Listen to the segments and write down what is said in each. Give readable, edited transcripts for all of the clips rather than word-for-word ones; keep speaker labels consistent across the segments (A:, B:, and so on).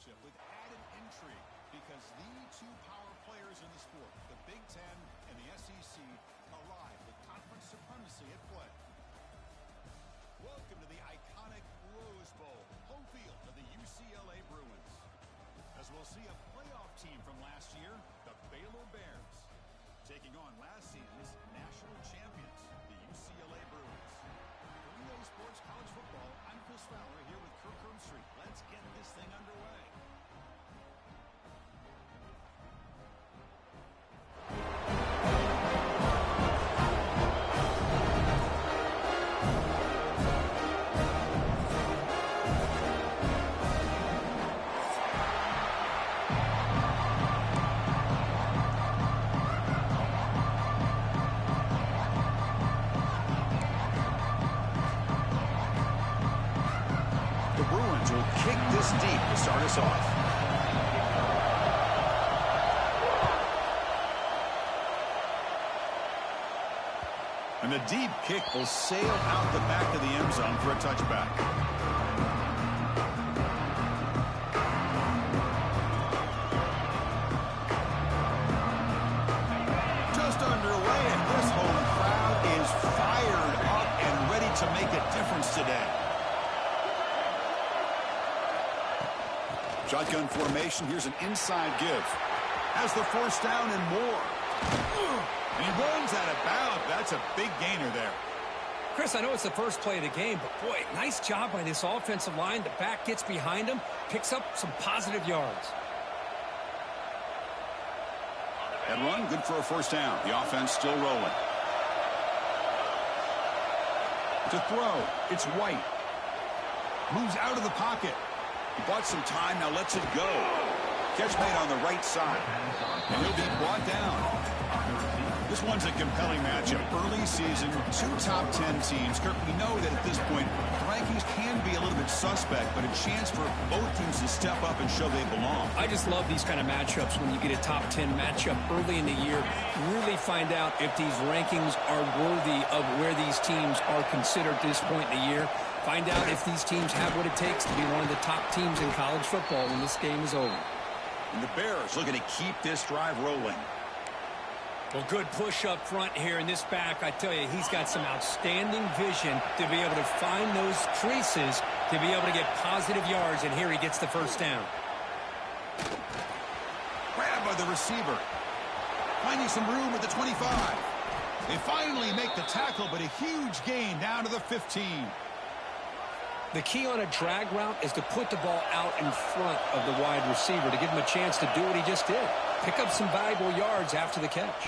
A: championship with added intrigue because the two power players in the sport, the Big Ten and the SEC, alive with conference supremacy at play. Welcome to the iconic Rose Bowl, home field of the UCLA Bruins. As we'll see a playoff team from last year, the Baylor Bears, taking on last season's national champions, the UCLA Bruins. For Relay Sports College Football, I'm Chris Fowler here with Kirk Herbstreit. Let's get this thing underway. Deep to start us off. And the deep kick will sail out the back of the end zone for a touchback. Just underway, and this home crowd is fired up and ready to make a difference today. Shotgun formation. Here's an inside give. Has the first down and more. And he runs out of bounds. That's a big gainer there.
B: Chris, I know it's the first play of the game, but boy, nice job by this offensive line. The back gets behind him, picks up some positive yards.
A: That run, good for a first down. The offense still rolling. To throw, it's White. Moves out of the pocket. He bought some time, now lets it go. Catch made on the right side. And he'll be brought down. This one's a compelling matchup. Early season, two top 10 teams. Kirk, we know that at this point, the rankings can be a little bit suspect, but a chance for both teams to step up and show they belong.
B: I just love these kind of matchups when you get a top 10 matchup early in the year. Really find out if these rankings are worthy of where these teams are considered at this point in the year. Find out if these teams have what it takes to be one of the top teams in college football when this game is over.
A: And the Bears looking to keep this drive rolling.
B: Well, good push up front here in this back. I tell you, he's got some outstanding vision to be able to find those creases, to be able to get positive yards, and here he gets the first down.
A: Grabbed by the receiver. Finding some room at the 25. They finally make the tackle, but a huge gain down to the 15.
B: The key on a drag route is to put the ball out in front of the wide receiver to give him a chance to do what he just did. Pick up some valuable yards after the catch.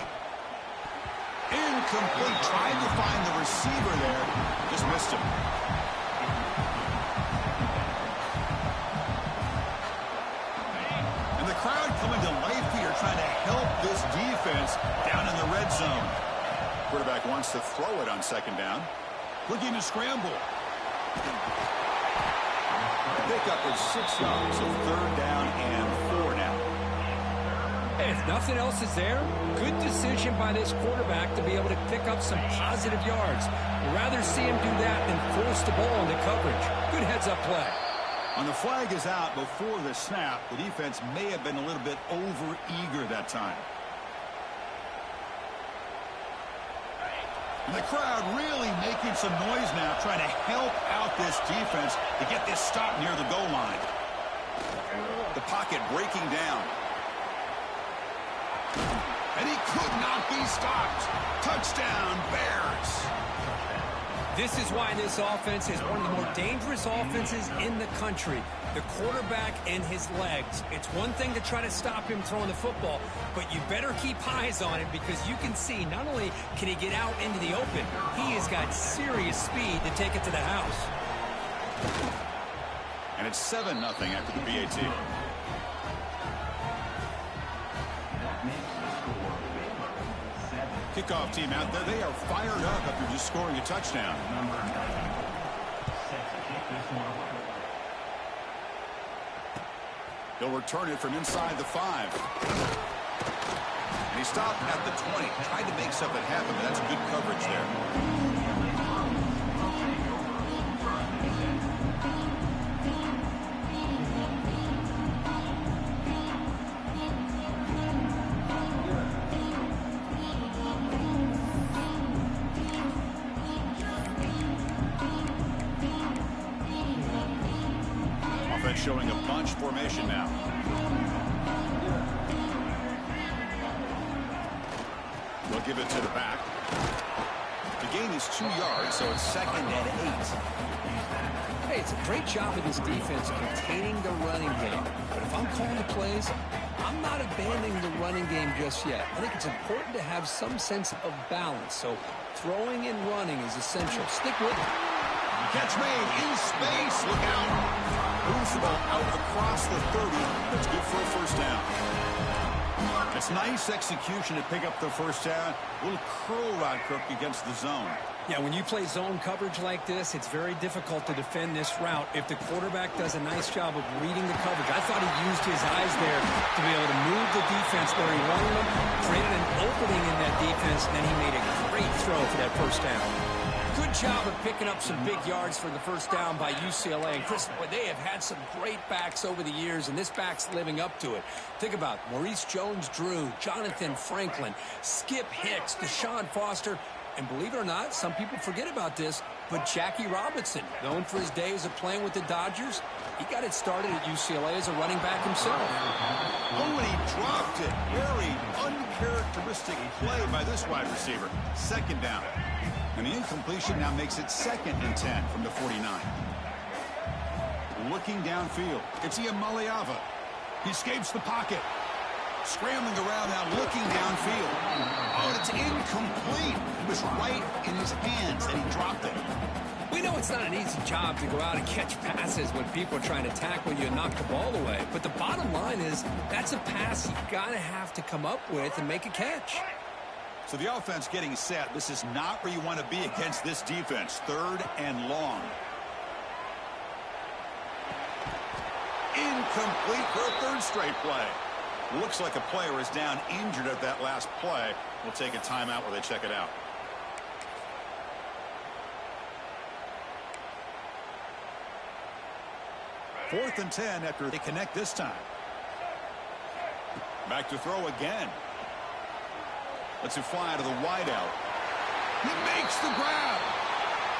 A: Incomplete. Tried to find the receiver there. Just missed him. And the crowd coming to life here trying to help this defense down in the red zone. Quarterback wants to throw it on second down. Looking to scramble. Pickup of 6 yards, so third down and 4 now.
B: If nothing else is there, good decision by this quarterback to be able to pick up some positive yards. I'd rather see him do that than force the ball into coverage. Good heads-up play.
A: On the flag is out before the snap. The defense may have been a little bit over-eager that time. And the crowd really making some noise now, trying to help out this defense to get this stop near the goal line. The pocket breaking down. And he could not be stopped. Touchdown, Bears.
B: This is why this offense is one of the more dangerous offenses in the country. The quarterback and his legs. It's one thing to try to stop him throwing the football, but you better keep eyes on him because you can see not only can he get out into the open, he has got serious speed to take it to the house.
A: And it's 7-0 after the PAT. Kickoff team out there, they are fired up after just scoring a touchdown. They'll return it from inside the 5. And he stopped at the 20. Tried to make something happen, but that's good coverage there. Offense showing a bunch formation now. They'll give it to the back. The gain is 2 yards, so it's 2nd and 8.
B: Hey, it's a great job of this defense containing the running game. But if I'm calling the plays, I'm not abandoning the running game just yet. I think it's important to have some sense of balance. So throwing and running is essential. Stick with it.
A: Catch made in space. Look out. Moves the ball out across the 30. That's good for a first down. It's nice execution to pick up the first down. A little curl rod Cook against the zone.
B: Yeah, when you play zone coverage like this, it's very difficult to defend this route if the quarterback does a nice job of reading the coverage. I thought he used his eyes there to be able to move the defense where he wanted them, created an opening in that defense, and then he made a great throw for that first down. Good job of picking up some big yards for the first down by UCLA. And Chris, boy, they have had some great backs over the years, and this back's living up to it. Think about Maurice Jones-Drew, Jonathan Franklin, Skip Hicks, Deshaun Foster, and believe it or not, some people forget about this, but Jackie Robinson, known for his days of playing with the Dodgers, he got it started at UCLA as a running back himself.
A: Oh, and he dropped it. Very uncharacteristic play by this wide receiver. 2nd down. And the incompletion now makes it 2nd and 10 from the 49. Looking downfield, it's Iamaleava. He escapes the pocket. Scrambling around now, looking downfield. Oh, and it's incomplete. It was right in his hands, and he dropped it.
B: We know it's not an easy job to go out and catch passes when people are trying to tackle you and knock the ball away. But the bottom line is that's a pass you got to have to come up with and make a catch.
A: So the offense getting set. This is not where you want to be against this defense. 3rd and long. Incomplete for a 3rd straight play. Looks like a player is down injured at that last play. We'll take a timeout while they check it out. Fourth and 10 after they connect this time. Back to throw again. Lets it fly to the wideout. He makes the grab.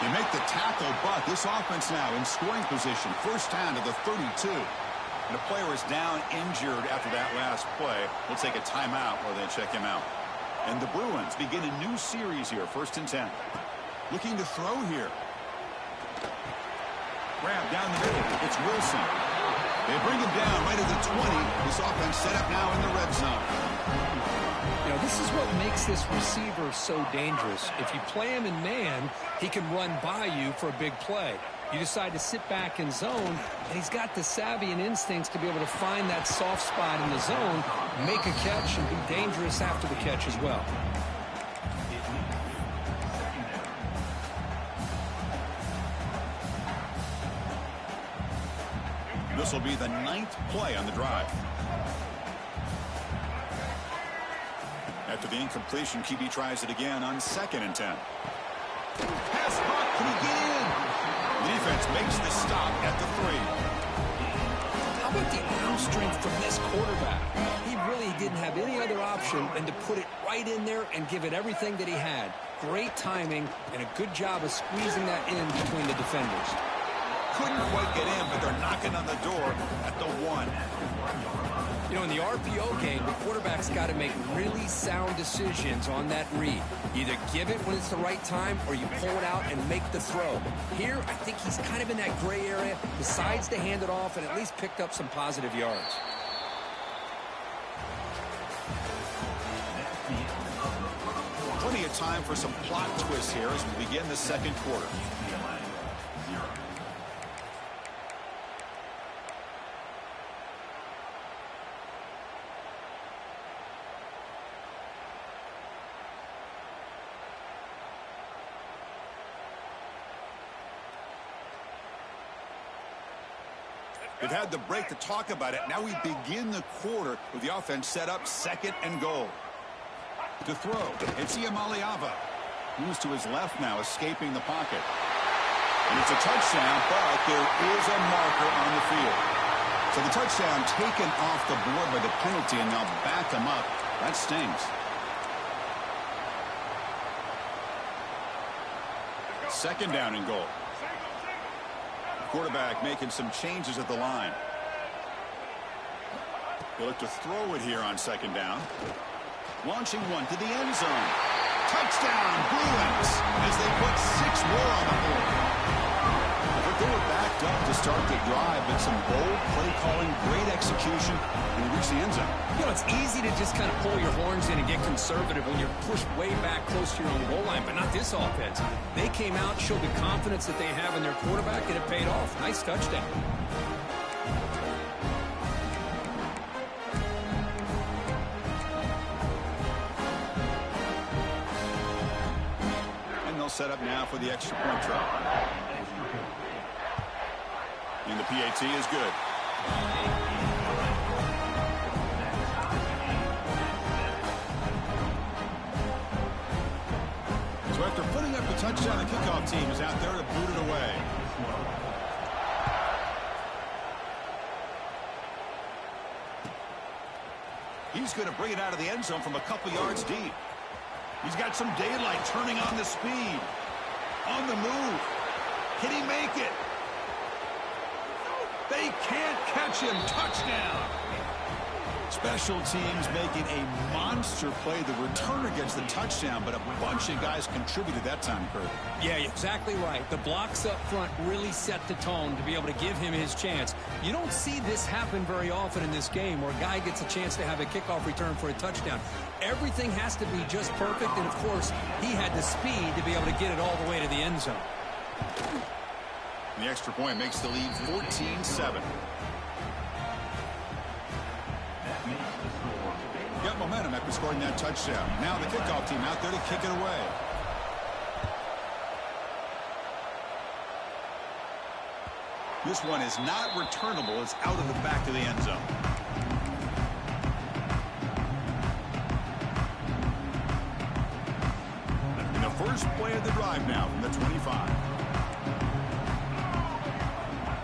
A: They make the tackle, but this offense now in scoring position. First down to the 32. And the player is down injured after that last play. We'll take a timeout while they check him out. And the Bruins begin a new series here. 1st and 10. Looking to throw here. Grab down the middle. It's Wilson. They bring him down right at the 20. This offense set up now in the red zone.
B: You know, this is what makes this receiver so dangerous. If you play him in man, he can run by you for a big play. You decide to sit back in zone, and he's got the savvy and instincts to be able to find that soft spot in the zone, make a catch, and be dangerous after the catch as well.
A: This will be the 9th play on the drive. After the incompletion, QB tries it again on 2nd and 10. Pass block, can he get in? The defense makes the stop at the 3.
B: How about the arm strength from this quarterback? He really didn't have any other option than to put it right in there and give it everything that he had. Great timing and a good job of squeezing that in between the defenders.
A: Couldn't quite get in, but they're knocking on the door at the 1.
B: You know, in the RPO game, the quarterback's got to make really sound decisions on that read. Either give it when it's the right time or you pull it out and make the throw. Here, I think he's kind of in that gray area, decides to hand it off and at least picked up some positive yards.
A: Plenty of time for some plot twists here as we begin the 2nd quarter. They've had the break to talk about it. Now we begin the quarter with the offense set up 2nd and goal. To throw, it's Iamaleava. Moves to his left now, escaping the pocket. And it's a touchdown, but there is a marker on the field. So the touchdown taken off the board by the penalty, and now back him up. That stings. 2nd down and goal. quarterback making some changes at the line. He'll look to throw it here on second down. Launching one to the end zone. Touchdown, Bruins, as they put 6 more on the board. But they were backed up to start the drive, but some bold play calling, great execution, and they reached the end zone.
B: You know, it's easy to just kind of pull your horns in and get conservative when you're pushed way back close to your own goal line, but not this offense. They came out, showed the confidence that they have in their quarterback, and it paid off. Nice touchdown.
A: Set up now for the extra point try. And the PAT is good. So after putting up the touchdown, the kickoff team is out there to boot it away. He's going to bring it out of the end zone from a couple yards deep. He's got some daylight, turning on the speed. On the move. Can he make it? They can't catch him. Touchdown. Special teams making a monster play. The returner gets the touchdown, but a bunch of guys contributed that time, Kurt.
B: Yeah, exactly right. The blocks up front really set the tone to be able to give him his chance. You don't see this happen very often in this game where a guy gets a chance to have a kickoff return for a touchdown. Everything has to be just perfect, and of course, he had the speed to be able to get it all the way to the end zone.
A: The extra point makes the lead 14-7. Got momentum after scoring that touchdown. Now the kickoff team out there to kick it away. This one is not returnable. It's out of the back of the end zone. And the first play of the drive now from the 25.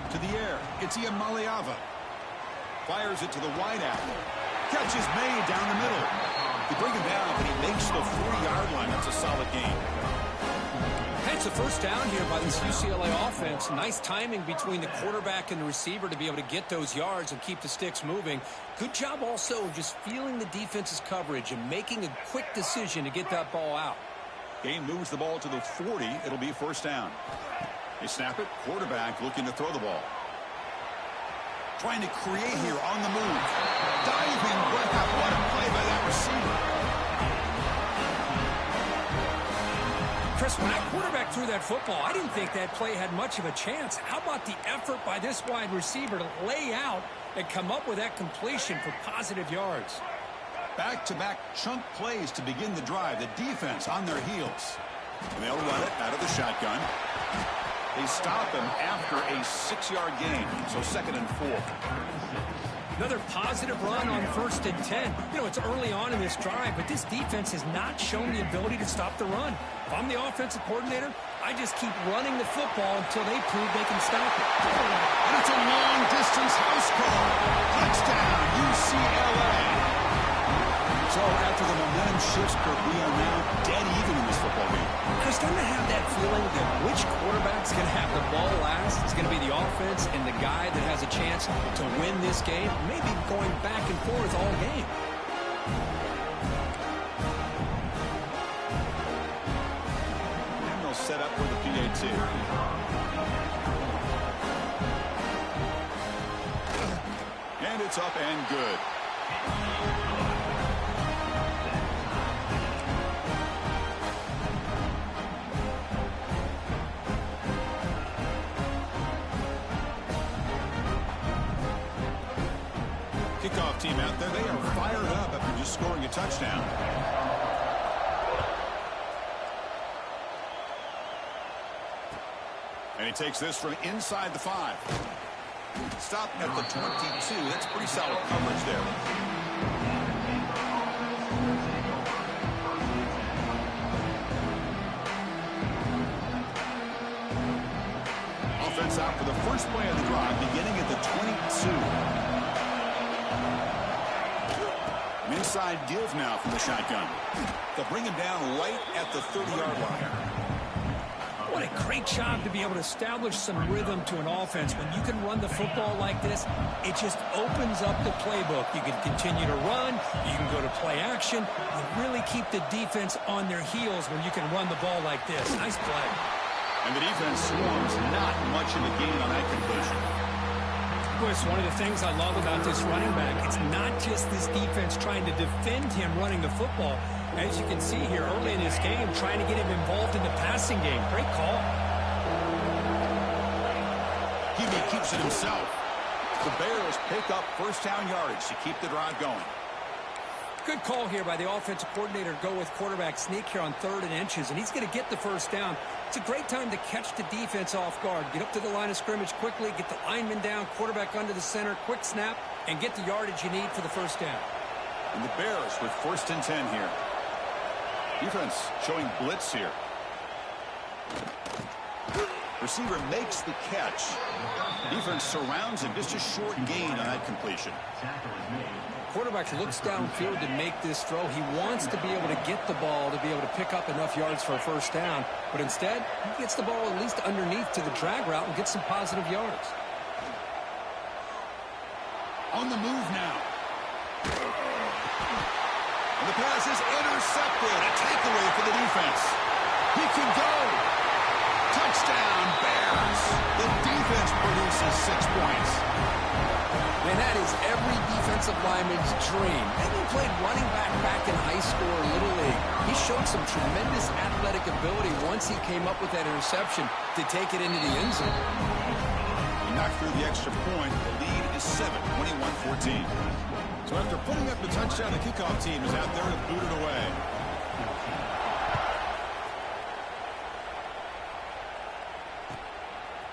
A: To the air. It's Iamaleava. Fires it to the wideout. Catch is made down the middle. They bring him down, but he makes the 4-yard line. That's a solid game.
B: It's a first down here by this UCLA offense. Nice timing between the quarterback and the receiver to be able to get those yards and keep the sticks moving. Good job also of just feeling the defense's coverage and making a quick decision to get that ball out.
A: Game moves the ball to the 40. It'll be first down. They snap it. Quarterback looking to throw the ball. Trying to create here on the move. Diving grab. What a play by that receiver.
B: Chris, when that quarterback threw that football, I didn't think that play had much of a chance. How about the effort by this wide receiver to lay out and come up with that completion for positive yards?
A: Back-to-back chunk plays to begin the drive. The defense on their heels. And they'll run it out of the shotgun. They stop him after a 6-yard gain, so 2nd and 4.
B: Another positive run on 1st and 10. You know, it's early on in this drive, but this defense has not shown the ability to stop the run. If I'm the offensive coordinator, I just keep running the football until they prove they can stop it.
A: And it's a long-distance house call. Touchdown, UCLA. So after the momentum shifts, Kirk, we are now dead even in this football game.
B: Chris, don't I have that feeling that which quarterback's going to have the ball last is going to be the offense, and the guy that has a chance to win this game may be going back and forth all game.
A: And they'll set up for the PAT. And it's up and good. Kickoff team out there, they are fired up after just scoring a touchdown. And he takes this from inside the 5. Stop at the 22. That's pretty solid coverage there. Offense out for the first play of the drive, beginning at the 22. Inside give now from the shotgun. They'll bring him down right at the 30-yard line.
B: What a great job to be able to establish some rhythm to an offense. When you can run the football like this, it just opens up the playbook. You can continue to run. You can go to play action. You really keep the defense on their heels when you can run the ball like this. Nice play.
A: And the defense swarms not much of a gain on that completion.
B: Of course, one of the things I love about this running back, it's not just this defense trying to defend him running the football. As you can see here early in this game, trying to get him involved in the passing game. Great call.
A: QB keeps it himself. The Bears pick up first down yardage to keep the drive going.
B: Good call here by the offensive coordinator to go with quarterback sneak here on 3rd and inches, and he's going to get the first down. It's a great time to catch the defense off guard. Get up to the line of scrimmage quickly, get the lineman down, quarterback under the center, quick snap, and get the yardage you need for the first down.
A: And the Bears with 1st and 10 here. Defense showing blitz here. Receiver makes the catch. Defense surrounds him. Just a short gain on that completion.
B: Quarterback looks downfield to make this throw. He wants to be able to get the ball to be able to pick up enough yards for a first down. But instead, he gets the ball at least underneath to the drag route and gets some positive yards.
A: On the move now. And the pass is intercepted. A takeaway for the defense. He can go. Touchdown, Bears. The defense produces 6 points.
B: And that is every defensive lineman's dream. And he played running back in high school or Little League. He showed some tremendous athletic ability once he came up with that interception to take it into the end zone.
A: He knocked through the extra point. The lead is 7, 21-14. So after putting up the touchdown, the kickoff team is out there to boot it away.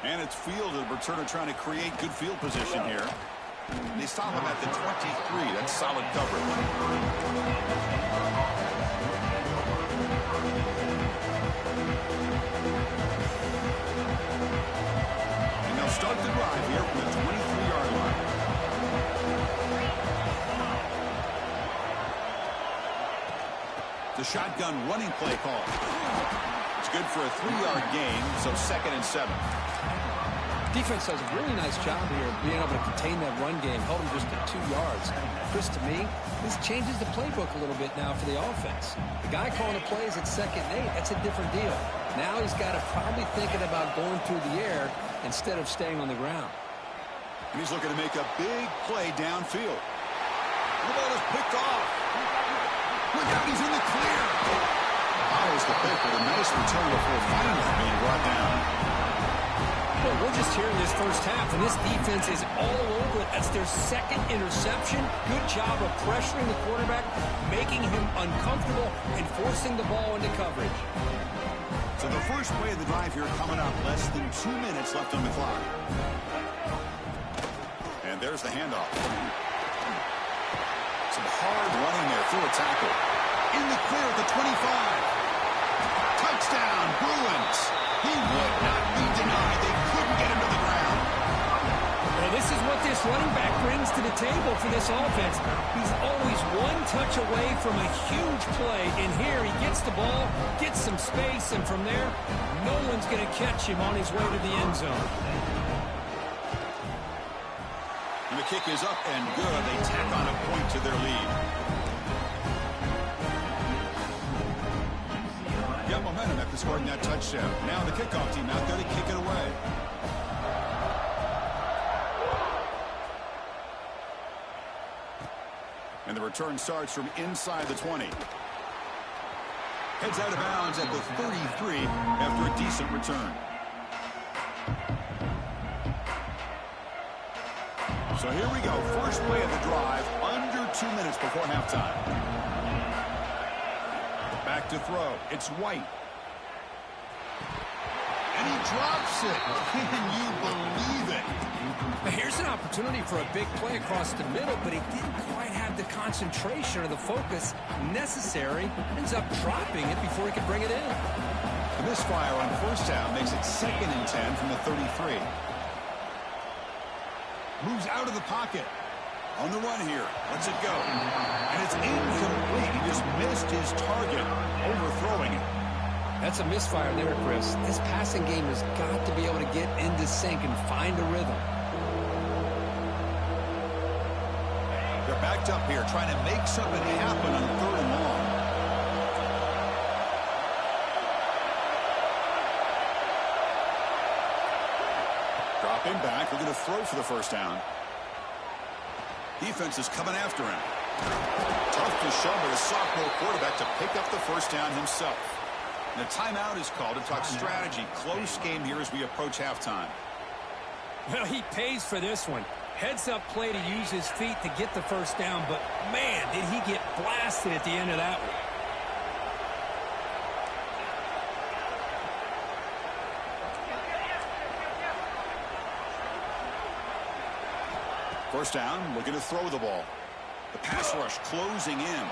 A: And it's fielded. Returner trying to create good field position here. They stop him at the 23. That's solid coverage. And they'll start the drive here from the 23-yard line. The shotgun running play call. It's good for a 3-yard gain, so 2nd and 7.
B: Defense does a really nice job here of being able to contain that run game, held him just at 2 yards. Chris, to me, this changes the playbook a little bit now for the offense. The guy calling the plays at 2nd and 8, that's a different deal. Now he's got to probably thinking about going through the air instead of staying on the ground.
A: And he's looking to make a big play downfield. The ball is picked off. Look out, he's in the clear. Follows the pick with a nice return before finally being brought down.
B: Well, we're just here in this first half, and this defense is all over it. That's their 2nd interception. Good job of pressuring the quarterback, making him uncomfortable, and forcing the ball into coverage.
A: So the first play of the drive here coming up. Less than 2 minutes left on the clock. And there's the handoff. Some hard running there through a tackle. In the clear at the 25. Touchdown, Bruins. He would not be denied. They couldn't get him to the ground.
B: Well, this is what this running back brings to the table for this offense. He's always one touch away from a huge play. And here he gets the ball, gets some space, and from there, no one's going to catch him on his way to the end zone.
A: And the kick is up and good. They tack on a point to their lead. Got momentum after scoring that touchdown. Now the kickoff team out there to kick it away. And the return starts from inside the 20. Heads out of bounds at the 33 after a decent return. So here we go. First play of the drive, under 2 minutes before halftime. Back to throw. It's White. And he drops it. Can you believe it?
B: Here's an opportunity for a big play across the middle, but he didn't quite have the concentration or the focus necessary. Ends up dropping it before he could bring it in.
A: The misfire on first down makes it 2nd and 10 from the 33. Moves out of the pocket. On the run here. Lets it go. And it's incomplete. He just missed his target, overthrowing it.
B: That's a misfire there, Chris. This passing game has got to be able to get into sync and find a rhythm.
A: They're backed up here, trying to make something happen on 3rd and long. Dropping back, we're going to throw for the first down. Defense is coming after him. Tough to show for the sophomore quarterback to pick up the first down himself. And a timeout is called to talk strategy. Close game here as we approach halftime.
B: Well, he pays for this one. Heads-up play to use his feet to get the first down, but, man, did he get blasted at the end of that one.
A: First down, looking to throw the ball. The pass rush closing in.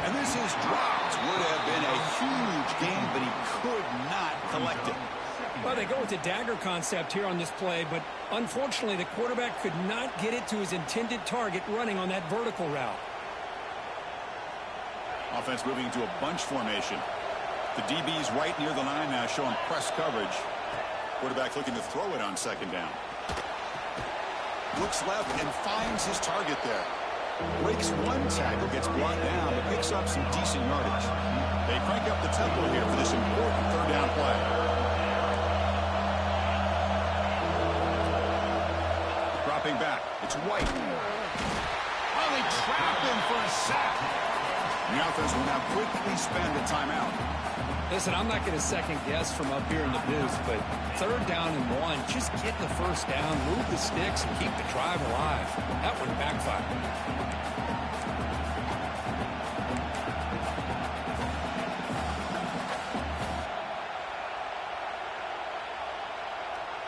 A: And this is dropped. Would have been a huge gain, but he could not collect it.
B: Well, they go with the dagger concept here on this play, but unfortunately the quarterback could not get it to his intended target running on that vertical route.
A: Offense moving into a bunch formation. The DB's right near the line now, showing press coverage. Quarterback looking to throw it on 2nd down. Looks left and finds his target there. Breaks one tackle, gets brought down, but picks up some decent yardage. They crank up the tempo here for this important 3rd down play. Dropping back, it's White. Oh, they trap him for a sack. The offense will now quickly spend a timeout.
B: Listen, I'm not going to second guess from up here in the booth, but 3rd down and 1, just get the first down, move the sticks, and keep the drive alive. That one backfired.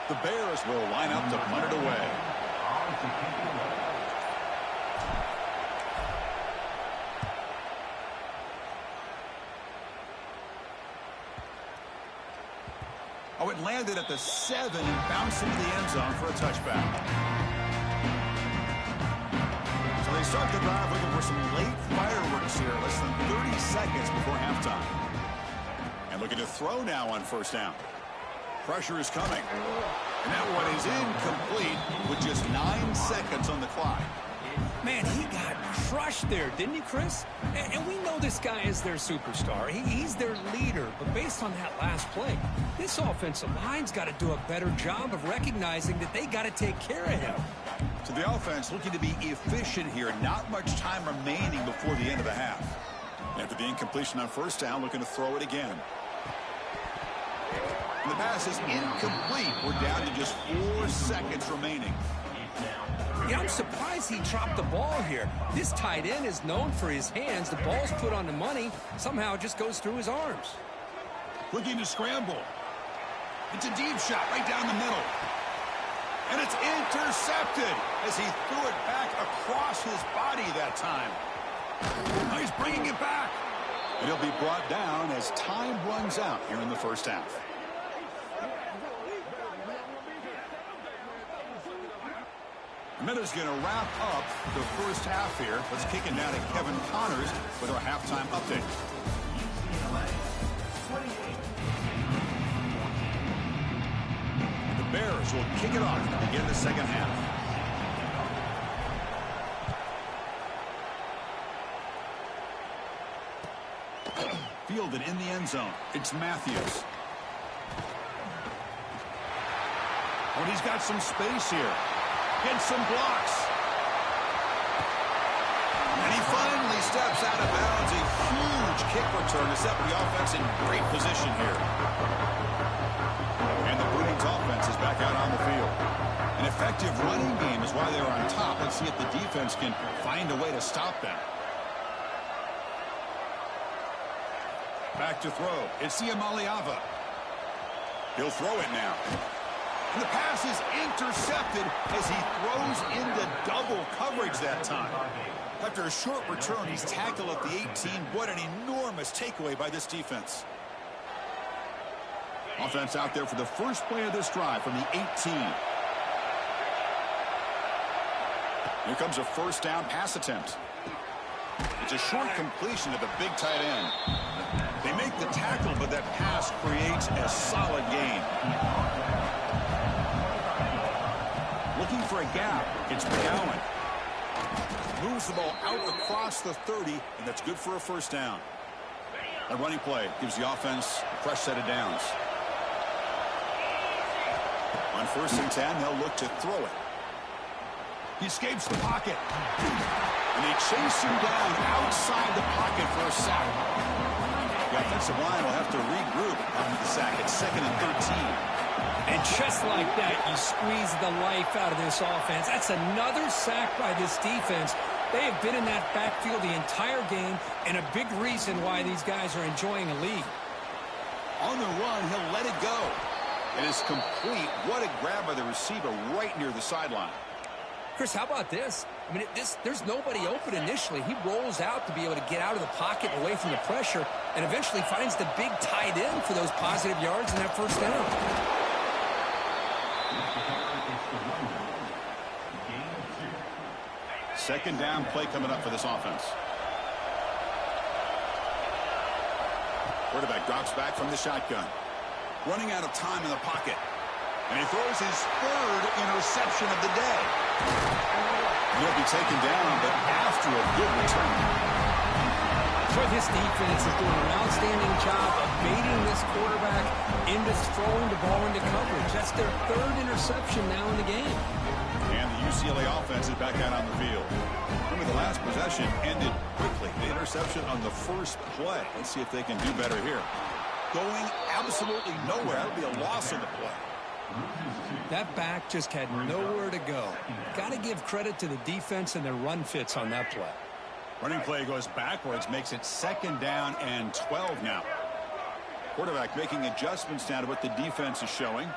A: The Bears will line up to punt it away. Oh, it landed at the 7 and bounced into the end zone for a touchback. So they start the drive looking for some late fireworks here, less than 30 seconds before halftime. And looking to throw now on 1st down. Pressure is coming. And that one is incomplete with just 9 seconds on the clock.
B: Man, he got crushed there, didn't he, Chris? And we know this guy is their superstar. He's their leader. But based on that last play, this offensive line's got to do a better job of recognizing that they got to take care of him.
A: So the offense looking to be efficient here. Not much time remaining before the end of the half. After the incompletion on 1st down, looking to throw it again. And the pass is incomplete. We're down to just 4 seconds remaining.
B: Yeah, I'm surprised he dropped the ball here. This tight end is known for his hands. The ball's put on the money. Somehow it just goes through his arms.
A: Looking to scramble. It's a deep shot right down the middle. And it's intercepted as he threw it back across his body that time. Now he's bringing it back. And he'll be brought down as time runs out here in the 1st half. Minutes going to wrap up the 1st half here. Let's kick it down to Kevin Connors with our halftime update. The Bears will kick it off to begin the 2nd half. Fielded in the end zone. It's Matthews. Oh, and he's got some space here. Gets some blocks. And he finally steps out of bounds. A huge kick return to set the offense in great position here. And the Bruins offense is back out on the field. An effective running game is why they're on top. Let's see if the defense can find a way to stop them. Back to throw. It's Siamaliava. He'll throw it now. And the pass is intercepted as he throws into double coverage that time. After a short return, he's tackled at the 18. What an enormous takeaway by this defense. Offense out there for the first play of this drive from the 18. Here comes a 1st down pass attempt. It's a short completion to the big tight end. They make the tackle, but that pass creates a solid gain. Looking for a gap. It's McGowan. Moves the ball out across the 30, and that's good for a first down. A running play gives the offense a fresh set of downs. On 1st and 10, they'll look to throw it. He escapes the pocket. And they chase him down outside the pocket for a sack. The offensive line will have to regroup after the sack. It's 2nd and 13.
B: And just like that, you squeeze the life out of this offense. That's another sack by this defense. They have been in that backfield the entire game, and a big reason why these guys are enjoying a lead.
A: On the run, he'll let it go. It is complete. What a grab by the receiver right near the sideline.
B: Chris, how about this? I mean, there's nobody open initially. He rolls out to be able to get out of the pocket away from the pressure and eventually finds the big tight end for those positive yards and that first down.
A: Second down play coming up for this offense. Quarterback drops back from the shotgun. Running out of time in the pocket. And he throws his 3rd interception of the day. He'll be taken down, but after a good return.
B: Boy, this defense is doing an outstanding job of baiting this quarterback into throwing the ball into coverage. That's their 3rd interception now in the game.
A: And the UCLA offense is back out on the field. Remember, the last possession ended quickly. The interception on the first play. Let's see if they can do better here. Going absolutely nowhere. That'll be a loss of the play.
B: That back just had nowhere to go. Got to give credit to the defense and their run fits on that play.
A: Running play goes backwards, makes it 2nd down and 12 now. Quarterback making adjustments now to what the defense is showing.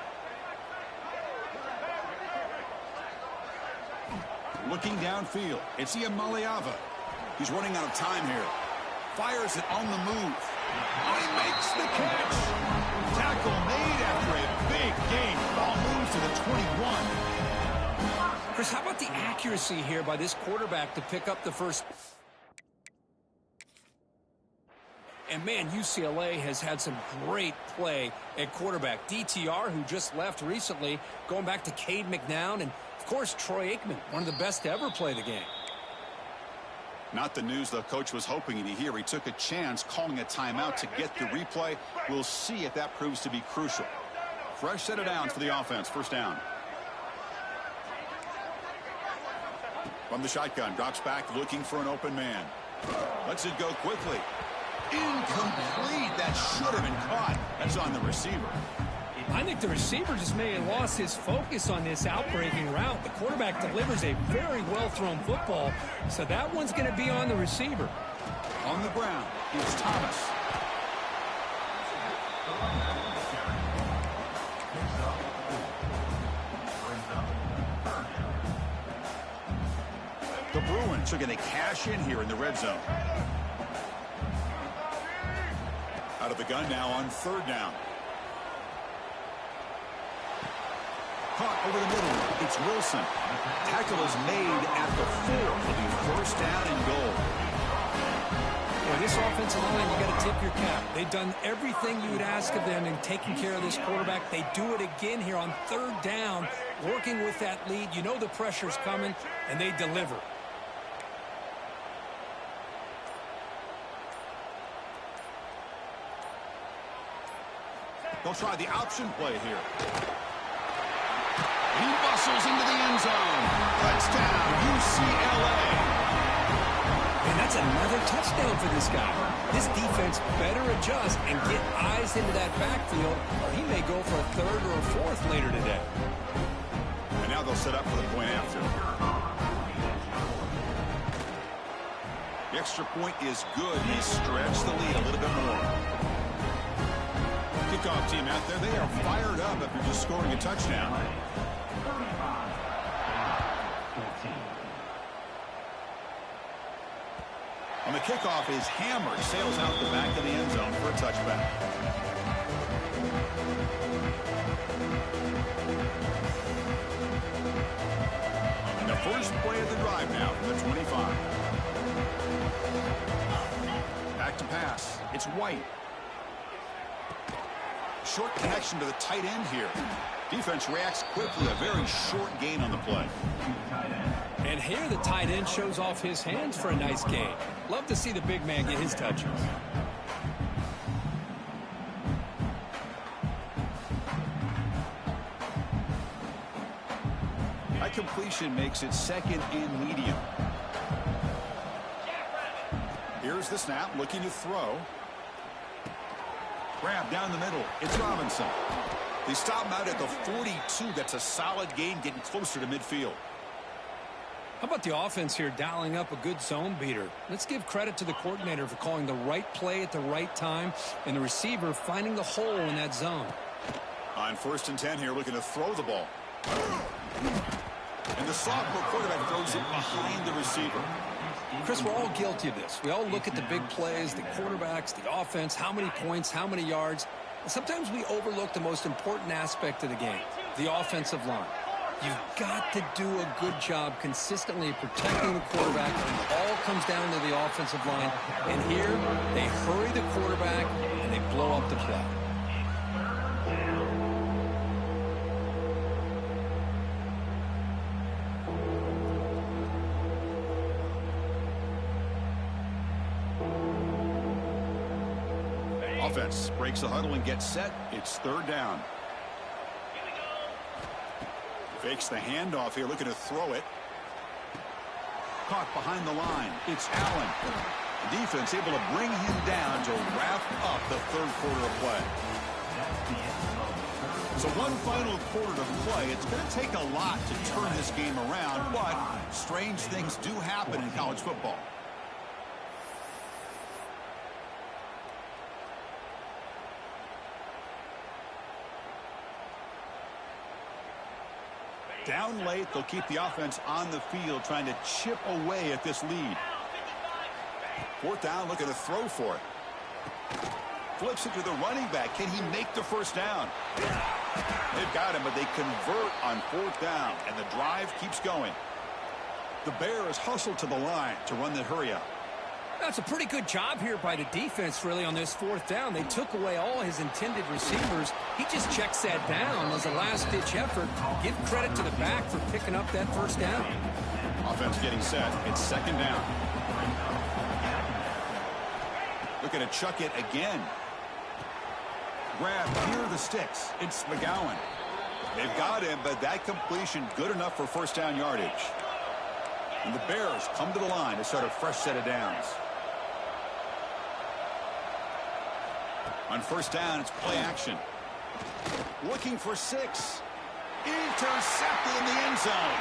A: Looking downfield, it's Iamaleava. He's running out of time here. Fires it on the move. Oh, he makes the catch. Tackle made after a big gain. Ball moves to the 21.
B: Chris, how about the accuracy here by this quarterback to pick up the first? And, man, UCLA has had some great play at quarterback. DTR, who just left recently, going back to Cade McNown, and, of course, Troy Aikman, one of the best to ever play the game.
A: Not the news the coach was hoping to hear. He took a chance calling a timeout to get the replay. We'll see if that proves to be crucial. Fresh set of downs for the offense. First down. From the shotgun, drops back looking for an open man. Lets it go quickly. Incomplete. That should have been caught. That's on the receiver.
B: I think the receiver just may have lost his focus on this outbreaking route. The quarterback delivers a very well-thrown football, so that one's going to be on the receiver.
A: On the ground, it's Thomas. The Bruins are going to cash in here in the red zone. Out of the gun now on 3rd down. Caught over the middle. It's Wilson. Tackle is made at the 4. It'll be first down and goal.
B: Boy, this offensive line, you got to tip your cap. They've done everything you would ask of them in taking care of this quarterback. They do it again here on 3rd down, working with that lead. You know the pressure's coming, and they deliver.
A: They'll try the option play here. He bustles into the end zone. Touchdown, UCLA.
B: And that's another touchdown for this guy. This defense better adjust and get eyes into that backfield, or he may go for a 3rd or a 4th later today.
A: And now they'll set up for the point after. The extra point is good. He stretched the lead a little bit more. Kickoff team out there, they are fired up after just scoring a touchdown. On the kickoff is hammered, sails out the back of the end zone for a touchback. And the first play of the drive now from the 25. Back to pass. It's White. Short connection to the tight end here. Defense reacts quickly. A very short gain on the play.
B: And here the tight end shows off his hands for a nice gain. Love to see the big man get his touches.
A: That completion makes it second and medium. Here's the snap, looking to throw. Grab down the middle. It's Robinson. They stop him out at the 42. That's a solid gain, getting closer to midfield.
B: How about the offense here dialing up a good zone beater? Let's give credit to the coordinator for calling the right play at the right time and the receiver finding the hole in that zone.
A: On 1st and 10 here, looking to throw the ball. And the sophomore quarterback throws it behind the receiver.
B: Chris, we're all guilty of this. We all look at the big plays, the quarterbacks, the offense, how many points, how many yards. And sometimes we overlook the most important aspect of the game, the offensive line. You've got to do a good job consistently protecting the quarterback. It all comes down to the offensive line. And here, they hurry the quarterback, and they blow up the play.
A: Offense breaks the huddle and gets set. It's 3rd down. Fakes the handoff here, looking to throw it. Caught behind the line. It's Allen. The defense able to bring him down to wrap up the 3rd quarter of play. So one final quarter to play. It's going to take a lot to turn this game around, but strange things do happen in college football. Down late, they'll keep the offense on the field, trying to chip away at this lead. 4th down, looking to throw for it. Flips it to the running back. Can he make the 1st down? They've got him, but they convert on 4th down, and the drive keeps going. The Bears hustle to the line to run the hurry up.
B: That's a pretty good job here by the defense, really, on this 4th down. They took away all his intended receivers. He just checks that down as a last-ditch effort. Give credit to the back for picking up that 1st down.
A: Offense getting set. It's 2nd down. Looking to chuck it again. Grab near the sticks. It's McGowan. They've got him, but that completion good enough for 1st down yardage. And the Bears come to the line to start a fresh set of downs. On 1st down, it's play action. Looking for 6. Intercepted in the end zone.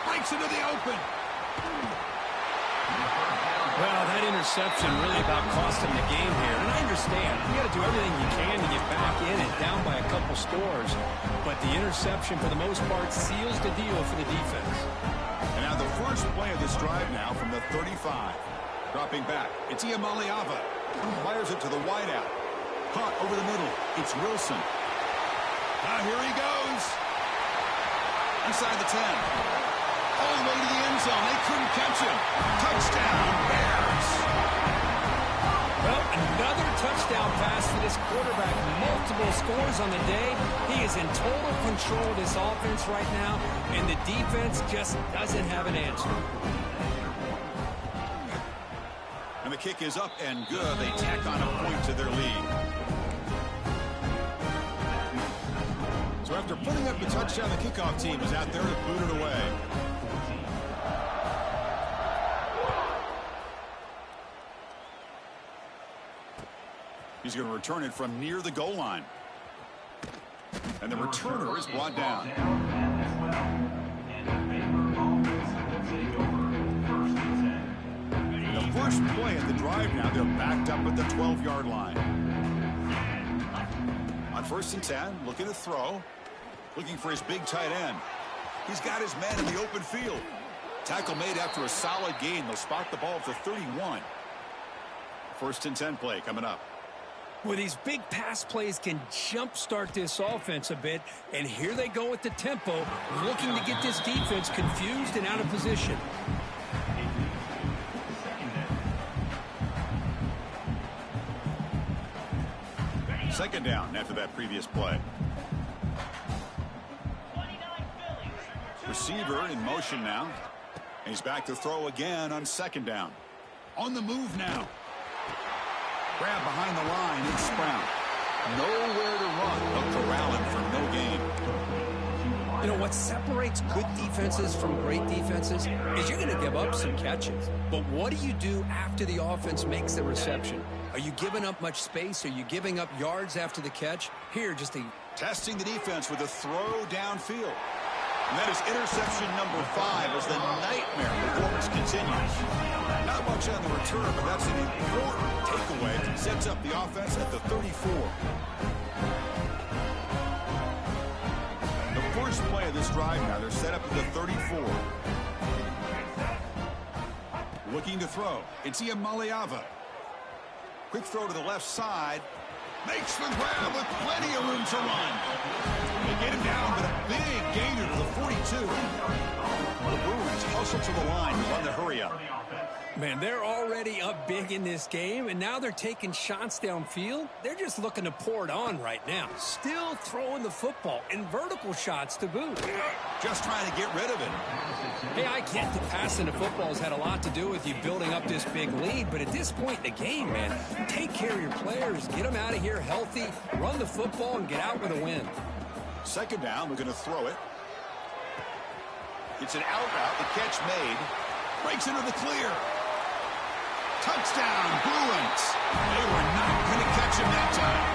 A: Breaks into the open.
B: Well, that interception really about cost him the game here. And I understand. You got to do everything you can to get back in and down by a couple scores. But the interception, for the most part, seals the deal for the defense.
A: And now the first play of this drive now from the 35. Dropping back. It's Iamaleava. Fires it to the wideout. Caught over the middle. It's Wilson. Now here he goes. Inside the 10. All the way to the end zone. They couldn't catch him. Touchdown, Bears.
B: Well, another touchdown pass for this quarterback. Multiple scores on the day. He is in total control of this offense right now, and the defense just doesn't have an answer.
A: And the kick is up and good. They tack on a point to their lead. So after putting up the touchdown, the kickoff team is out there to boot it away. He's going to return it from near the goal line. And the returner is brought down. The first play at the drive now, they're backed up at the 12-yard line. On 1st and 10, looking to throw. Looking for his big tight end. He's got his man in the open field. Tackle made after a solid gain. They'll spot the ball at the 31. 1st and 10 play coming up.
B: Well, these big pass plays can jumpstart this offense a bit, and here they go with the tempo, looking to get this defense confused and out of position.
A: Second down after that previous play. Receiver in motion now. He's back to throw again on second down. On the move now. Grab behind the line. It's Brown. Nowhere to run. They'll corral him for no gain.
B: You know, what separates good defenses from great defenses is you're going to give up some catches. But what do you do after the offense makes the reception? Are you giving up much space? Are you giving up yards after the catch? Here, just a...
A: Testing the defense with a throw downfield. And that is interception number 5 as the nightmare performance continues. Not much on the return, but that's an important takeaway. Sets up the offense at the 34. The first play of this drive now, they're set up at the 34. Looking to throw. It's Iamaleava. Quick throw to the left side. Makes the grab with plenty of room to run. They get him down, but a big gainer to the 42. The Bruins hustle to the line to run the hurry up.
B: Man, they're already up big in this game, and now they're taking shots downfield. They're just looking to pour it on right now. Still throwing the football, and vertical shots to boot.
A: Just trying to get rid of it.
B: Hey, I get that passing the football has had a lot to do with you building up this big lead, but at this point in the game, man, take care of your players, get them out of here healthy, run the football, and get out with a win.
A: Second down, we're going to throw it. It's an out route, the catch made. Breaks into the clear. Touchdown, Bruins. They were not going to catch him that time.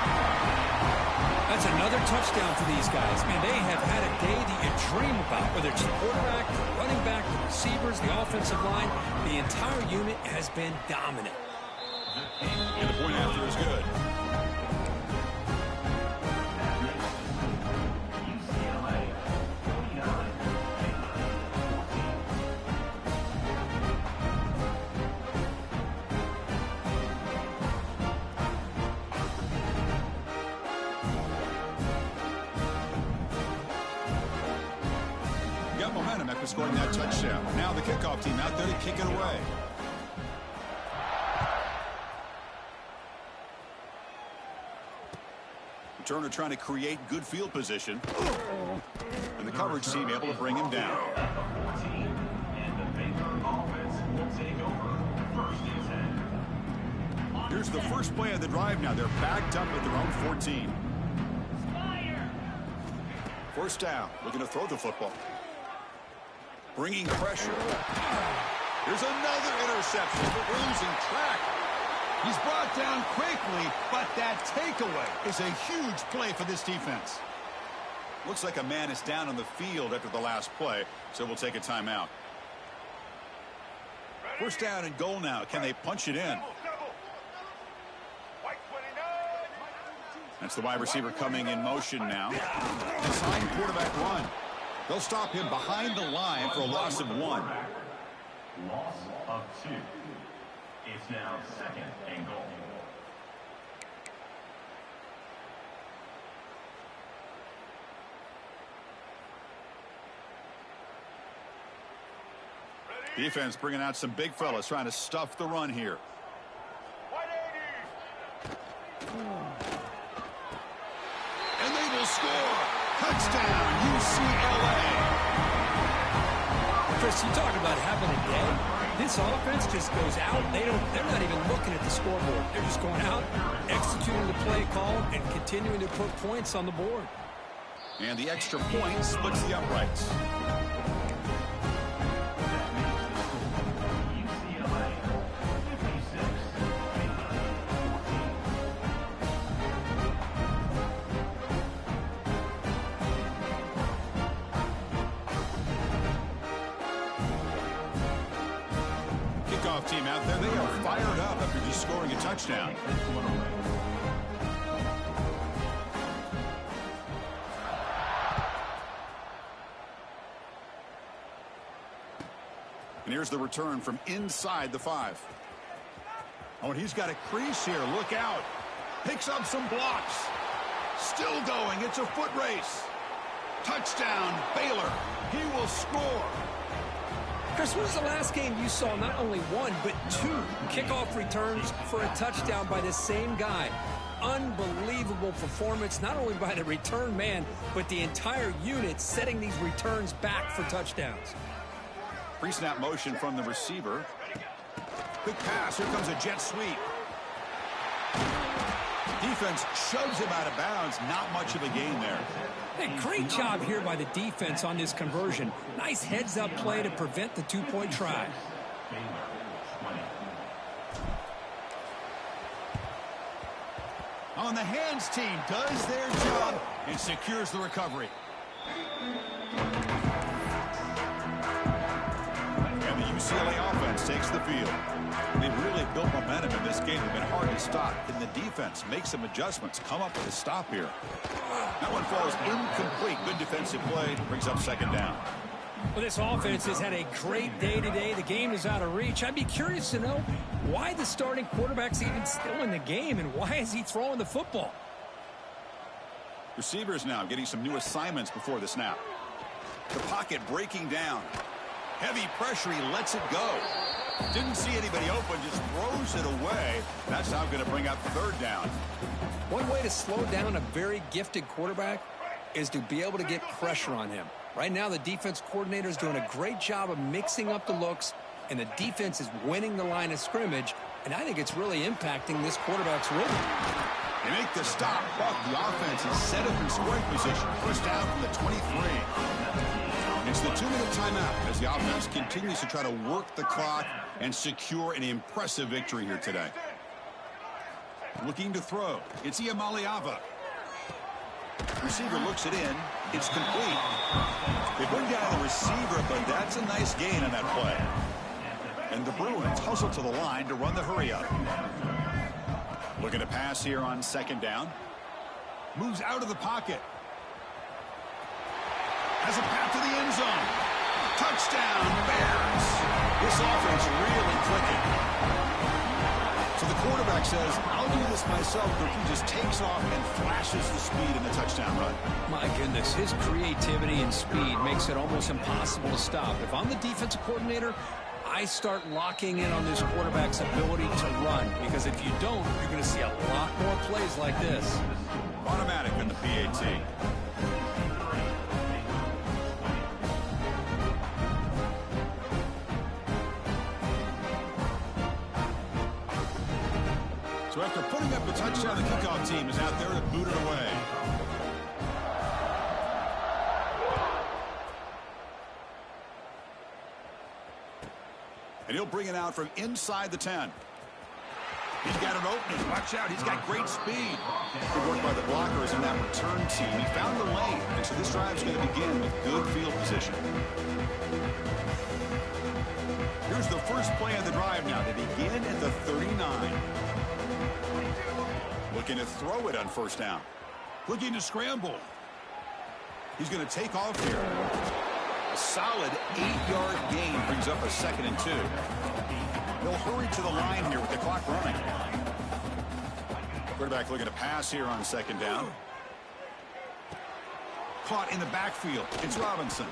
B: That's another touchdown for these guys. Man, they have had a day that you dream about, whether it's the quarterback, the running back, the receivers, the offensive line. The entire unit has been dominant.
A: And the point after is good. Momentum after scoring that touchdown. Now the kickoff team out there to kick it away. Returner trying to create good field position. And the coverage team able to bring him down. Here's the first play of the drive now. They're backed up at their own 14. First down. Looking to throw the football. Bringing pressure. Here's another interception, but we're losing track. He's brought down quickly, but that takeaway is a huge play for this defense. Looks like a man is down on the field after the last play, so we'll take a timeout. First down and goal now. Can they punch it in? That's the wide receiver coming in motion now. Design quarterback run. They'll stop him behind the line for a loss of 1.
C: Loss of 2. It's now second and goal.
A: Defense bringing out some big fellas trying to stuff the run here. And they will score. Touchdown, UCLA.
B: Chris, you talk about having a day. This offense just goes out. They're not even looking at the scoreboard. They're just going out, executing the play call, and continuing to put points on the board.
A: And the extra point splits the uprights. Team out there, they are fired up after just scoring a touchdown. And here's the return from inside the 5. Oh, and he's got a crease here. Look out. Picks up some blocks. Still going. It's a foot race. Touchdown, Baylor. He will score.
B: Chris, when was the last game you saw not only 1, but 2 kickoff returns for a touchdown by the same guy? unbelievable performance, not only by the return man, but the entire unit setting these returns back for touchdowns.
A: Pre-snap motion from the receiver. Quick pass. Here comes a jet sweep. Defense shoves him out of bounds. Not much of a gain there.
B: Hey, great job here by the defense on this conversion. Nice heads-up play to prevent the two-point try.
A: On the hands team does their job and secures the recovery. And the UCLA offense takes the field. They've really built momentum in this game. They've been hard to stop. Can the defense make some adjustments, come up with a stop here? That one falls incomplete. Good defensive play. Brings up second down.
B: Well, this offense has had a great day today. The game is out of reach. I'd be curious to know why the starting quarterback's even still in the game and why is he throwing the football?
A: Receivers now getting some new assignments before the snap. The pocket breaking down. Heavy pressure. He lets it go. Didn't see anybody open, just throws it away. That's now going to bring up third down.
B: One way to slow down a very gifted quarterback is to be able to get pressure on him. Right now, the defense coordinator is doing a great job of mixing up the looks, and the defense is winning the line of scrimmage, and I think it's really impacting this quarterback's rhythm.
A: They make the stop, but the offense is set up in scoring position. First down from the 23. It's the 2-minute timeout as the offense continues to try to work the clock and secure an impressive victory here today. Looking to throw. It's Iamaleava. Receiver looks it in. It's complete. They bring down the receiver, but that's a nice gain on that play. And the Bruins hustle to the line to run the hurry up. Looking to pass here on second down. Moves out of the pocket. Has a path to the end zone. Touchdown, Bears. This offense really clicking. So the quarterback says, I'll do this myself, but he just takes off and flashes the speed in the touchdown run.
B: My goodness, his creativity and speed makes it almost impossible to stop. If I'm the defensive coordinator, I start locking in on this quarterback's ability to run, because if you don't, you're going to see a lot more plays like this.
A: Automatic in the PAT. So after putting up a touchdown, the kickoff team is out there to boot it away. And he'll bring it out from inside the 10. He's got an opening. Watch out. He's got great speed. Good work by the blockers in that return team. He found the lane. And so this drive is going to begin with good field position. Here's the first play of the drive now. They begin at the 39. Looking to throw it on first down. Looking to scramble. He's going to take off here. A solid 8-yard gain brings up a 2nd and 2. They'll hurry to the line here with the clock running. Quarterback looking to pass here on second down. Caught in the backfield. It's Robinson.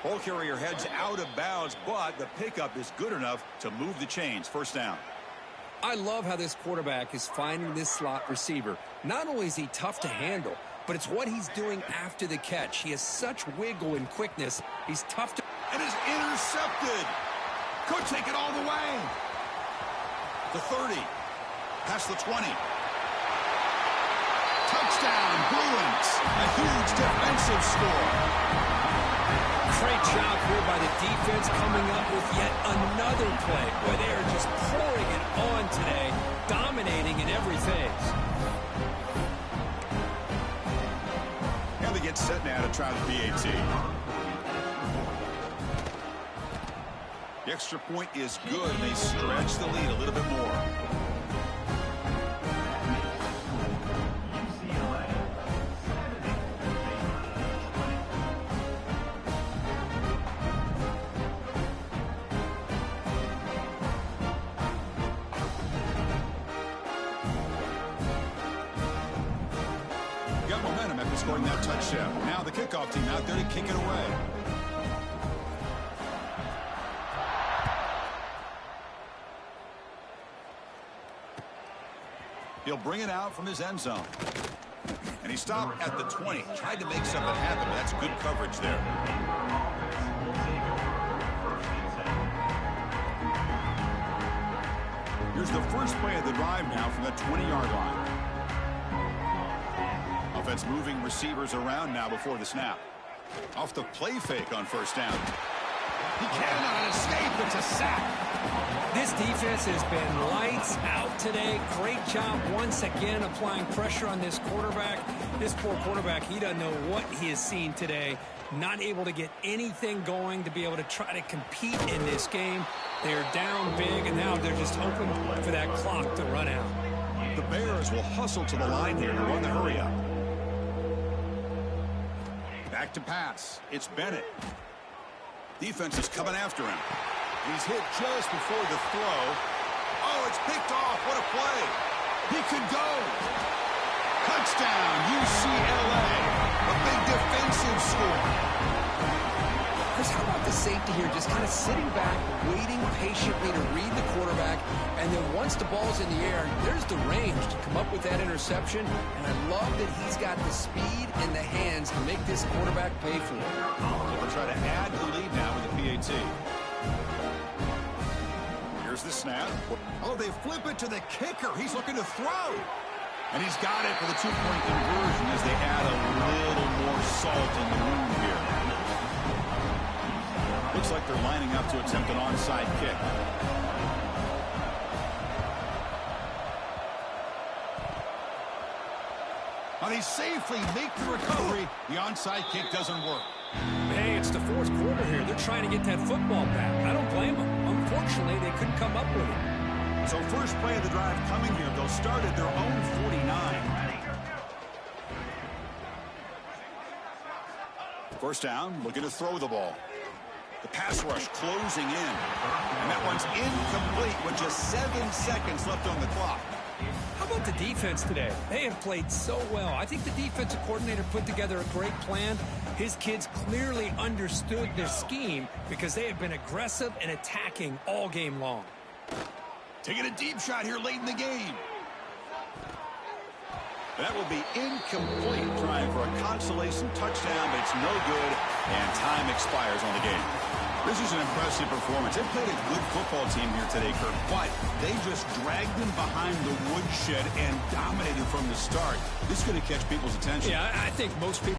A: Ball carrier heads out of bounds, but the pickup is good enough to move the chains. First down.
B: I love how this quarterback is finding this slot receiver. Not only is he tough to handle, but it's what he's doing after the catch. He has such wiggle and quickness. He's tough to...
A: And is intercepted. Could take it all the way. The 30. Past the 20. Touchdown, Bruins. A huge defensive score.
B: Great job here by the defense coming up with yet another play where they are just pouring it on today, dominating in every phase.
A: And they get set now to try the PAT. The extra point is good, and they stretch the lead a little bit more. Got momentum after scoring that touchdown. Now the kickoff team out there to kick it away. He'll bring it out from his end zone. And he stopped at the 20. Tried to make something happen, but that's good coverage there. Here's the first play of the drive now from the 20-yard line. Offense moving receivers around now before the snap. Off the play fake on first down. He cannot escape. It's a sack.
B: This defense has been lights out today. Great job once again applying pressure on this quarterback. This poor quarterback, he doesn't know what he has seen today. Not able to get anything going to be able to try to compete in this game. They're down big, and now they're just hoping for that clock to run out.
A: The Bears will hustle to the line here to run the hurry up. Back to pass. It's Bennett. Defense is coming after him. He's hit just before the throw. Oh, it's picked off. What a play. He could go. Touchdown, UCLA. A big defensive score.
D: Chris, how about the safety here just kind of sitting back, waiting patiently to read the quarterback, and then once the ball's in the air, there's the range to come up with that interception, and I love that he's got the speed and the hands to make this quarterback pay for it.
A: They'll try to add the lead now with the PAT. Here's the snap. Oh, they flip it to the kicker. He's looking to throw. And he's got it for the two-point conversion as they add a little more salt in the wound here. Looks like they're lining up to attempt an onside kick. Now they safely make the recovery. The onside kick doesn't work.
B: Hey, it's the fourth quarter here. They're trying to get that football back. I don't blame them. Unfortunately, they couldn't come up with it.
A: So first play of the drive coming here. They'll start at their own 49. First down, looking to throw the ball. The pass rush closing in. And that one's incomplete with just 7 seconds left on the clock.
B: How about the defense today? They have played so well. I think the defensive coordinator put together a great plan. His kids clearly understood their scheme because they have been aggressive and attacking all game long.
A: Taking a deep shot here late in the game. That will be incomplete, trying for a consolation touchdown, but it's no good, and time expires on the game. This is an impressive performance. They played a good football team here today, Kirk, but they just dragged them behind the woodshed and dominated from the start. This is going to catch people's attention.
B: Yeah, I think most people